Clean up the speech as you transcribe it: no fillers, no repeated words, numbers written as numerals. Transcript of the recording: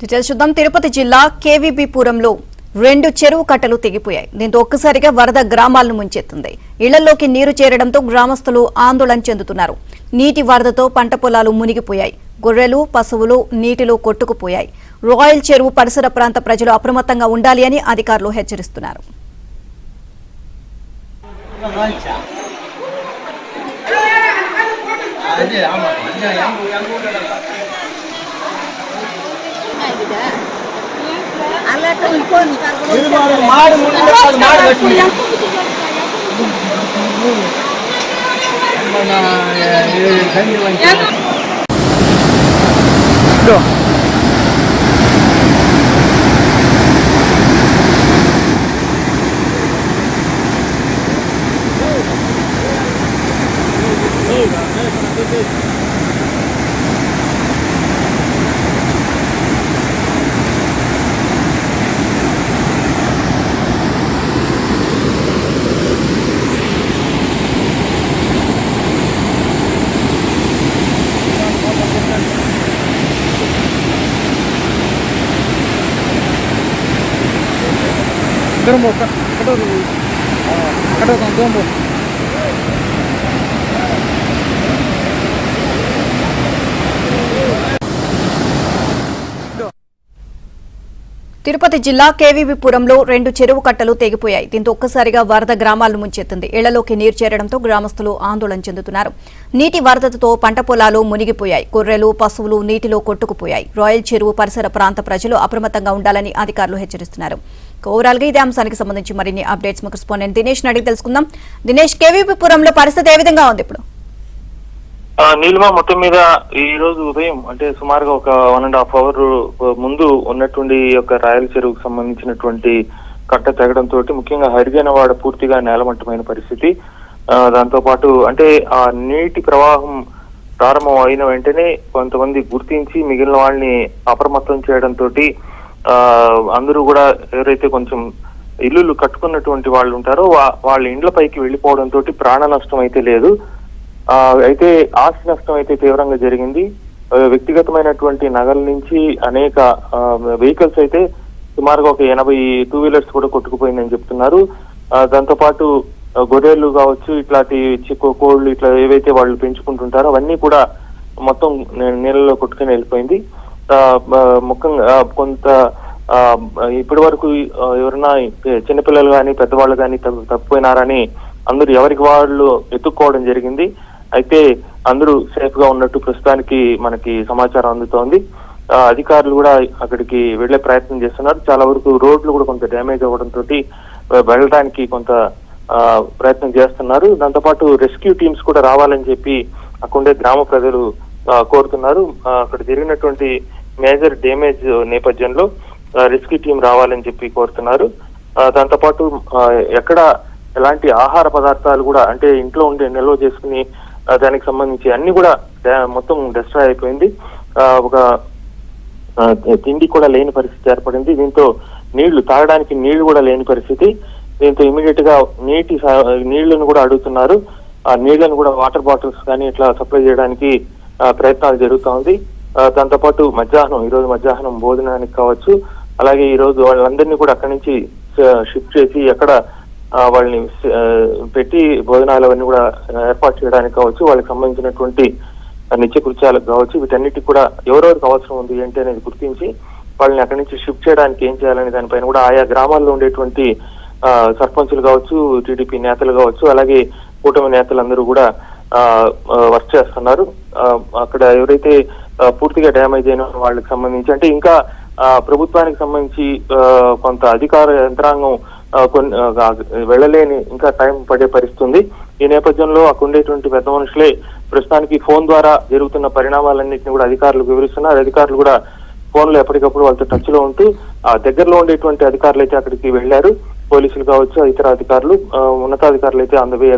Details చూద్దాం. తిరుపతి జిల్లా కేవీబీపురంలో 2 చెరువు కట్టలు తెగిపోయాయి. దీంతో ఒక్కసారిగా వరద గ్రామాలను ముంచెత్తింది. ఇళ్లలోకి నీరు చేరడంతో గ్రామస్తులు ఆందోళన చెందుతున్నారు. నీటి వరదతో పంట పొలాలు మునిగిపోయాయి. గొర్రెలు, పశువులు నీటిలో కొట్టుకుపోయాయి. రాయల్ చెరువు పరిసర ప్రాంత ప్రజలు అప్రమత్తంగా ఉండాలి అని అధికారులు హెచ్చరిస్తున్నారు. తిరుపతి జిల్లా కేవీబీపురంలో 2 చెరువు కట్టలు తెగిపోయాయి. దీంతో ఒక్కసారిగా వరద గ్రామాలను ముంచెత్తింది. ఇళ్లలోకి నీరు చేరడంతో గ్రామస్తులు ఆందోళన చెందుతున్నారు. నీటి వరదతో పంట పొలాలు మునిగిపోయాయి. గొర్రెలు, పశువులు నీటిలో కొట్టుకుపోయాయి. రాయల్ చెరువు పరిసర ప్రాంత ప్రజలు అప్రమత్తంగా ఉండాలని అధికారులు హెచ్చరిస్తున్నారు. ఓవరాల్ గా ఇదే అంశానికి సంబంధించి మరిన్ని అప్డేట్స్ మా కరెస్పాండెంట్ దినేష్ అడిగి తెలుసుకుందాం. దినేష్, కేవీబీపురంలో పరిస్థితి ఏ విధంగా ఉంది ఇప్పుడు? నీలిమ మొత్తం మీద ఈ రోజు ఉదయం అంటే సుమారుగా ఒక 1.5 అవర్ ముందు ఉన్నటువంటి యొక్క రాయల్ చెరువుకు సంబంధించినటువంటి కట్ట తెగడంతో ముఖ్యంగా హరిజనవాడ పూర్తిగా నేలమట్టమైన పరిస్థితి. దాంతో పాటు అంటే ఆ నీటి ప్రవాహం ప్రారంభం అయిన వెంటనే కొంతమంది గుర్తించి మిగిలిన వాళ్ళని అప్రమత్తం చేయడంతో అందరూ కూడా ఎవరైతే కొంచెం ఇల్లులు కట్టుకున్నటువంటి వాళ్ళు ఉంటారో వాళ్ళ ఇండ్లపైకి వెళ్లిపోవడంతో ప్రాణ నష్టం అయితే లేదు. అయితే ఆస్తి నష్టం అయితే తీవ్రంగా జరిగింది. వ్యక్తిగతమైనటువంటి నగల నుంచి అనేక వెహికల్స్ అయితే సుమారుగా ఒక 80 2 వీలర్స్ కూడా కొట్టుకుపోయిందని చెప్తున్నారు. దాంతో పాటు గొర్రెలు కావచ్చు, ఇట్లాంటి కోళ్ళు ఇట్లా ఏవైతే వాళ్ళు పెంచుకుంటుంటారో అవన్నీ కూడా మొత్తం నీళ్ళలో కొట్టుకుని వెళ్ళిపోయింది. ముఖ్యంగా కొంత ఇప్పటి వరకు ఎవరైనా చిన్నపిల్లలు కానీ పెద్దవాళ్ళు కానీ తప్పిపోయినారని అందరూ ఎవరికి వాళ్ళు ఎత్తుక్కోవడం జరిగింది. అయితే అందరూ సేఫ్ గా ఉన్నట్టు ప్రస్తుతానికి మనకి సమాచారం అందుతోంది. అధికారులు కూడా అక్కడికి వెళ్లే ప్రయత్నం చేస్తున్నారు. చాలా వరకు రోడ్లు కూడా కొంత డ్యామేజ్ అవ్వడంతో వెళ్ళడానికి కొంత ప్రయత్నం చేస్తున్నారు. దాంతో పాటు రెస్క్యూ టీమ్స్ కూడా రావాలని చెప్పి అక్కడే గ్రామ ప్రజలు కోరుతున్నారు. అక్కడ జరిగినటువంటి మేజర్ డ్యామేజ్ నేపథ్యంలో రెస్క్యూ టీం రావాలని చెప్పి కోరుతున్నారు. దాంతో పాటు ఎక్కడ ఎలాంటి ఆహార పదార్థాలు కూడా అంటే ఇంట్లో ఉండే నిల్వ చేసుకుని దానికి సంబంధించి అన్ని కూడా మొత్తం డిస్ట్రాయ్ అయిపోయింది. ఒక తిండి కూడా లేని పరిస్థితి ఏర్పడింది. దీంతో నీళ్లు తాగడానికి నీళ్లు కూడా లేని పరిస్థితి. దీంతో ఇమీడియట్ గా నీళ్లను కూడా అడుగుతున్నారు. ఆ నీళ్లను కూడా వాటర్ బాటిల్స్ కానీ ఇట్లా సప్లై చేయడానికి ప్రయత్నాలు జరుగుతూ ఉంది. దాంతో పాటు ఈరోజు మధ్యాహ్నం భోజనానికి కావచ్చు, అలాగే ఈ రోజు వాళ్ళందరినీ కూడా అక్కడి నుంచి షిఫ్ట్ చేసి ఎక్కడ వాళ్ళని పెట్టి భోజనాలు అవన్నీ కూడా ఏర్పాటు చేయడానికి కావచ్చు, వాళ్ళకి సంబంధించినటువంటి నిత్య కృత్యాలకు కావచ్చు, వీటన్నిటికి కూడా ఎవరెవరికి అవసరం ఉంది ఏంటి అనేది గుర్తించి వాళ్ళని అక్కడి నుంచి షిఫ్ట్ చేయడానికి ఏం చేయాలనే దానిపైన కూడా ఆయా గ్రామాల్లో ఉండేటువంటి సర్పంచులు కావచ్చు, టీడీపీ నేతలు కావచ్చు, అలాగే కూటమి నేతలందరూ కూడా వర్క్ చేస్తున్నారు. అక్కడ ఎవరైతే పూర్తిగా డ్యామేజ్ అయిన వాళ్ళకి సంబంధించి అంటే ఇంకా ప్రభుత్వానికి సంబంధించి కొంత అధికార యంత్రాంగం వెళ్ళలేని ఇంకా టైం పడే పరిస్థితుంది. ఈ నేపథ్యంలో అక్కడ ఉండేటువంటి పెద్ద మనుషులే ప్రస్తుతానికి ఫోన్ ద్వారా జరుగుతున్న పరిణామాలన్నింటినీ కూడా అధికారులకు వివరిస్తున్నారు. అధికారులు కూడా ఫోన్ లో ఎప్పటికప్పుడు వాళ్ళతో టచ్ లో ఉంటూ ఆ దగ్గరలో ఉండేటువంటి అధికారులు అయితే అక్కడికి వెళ్లారు. పోలీసులు కావచ్చు, ఇతర అధికారులు, ఉన్నతాధికారులు అయితే ఆన్ ద వే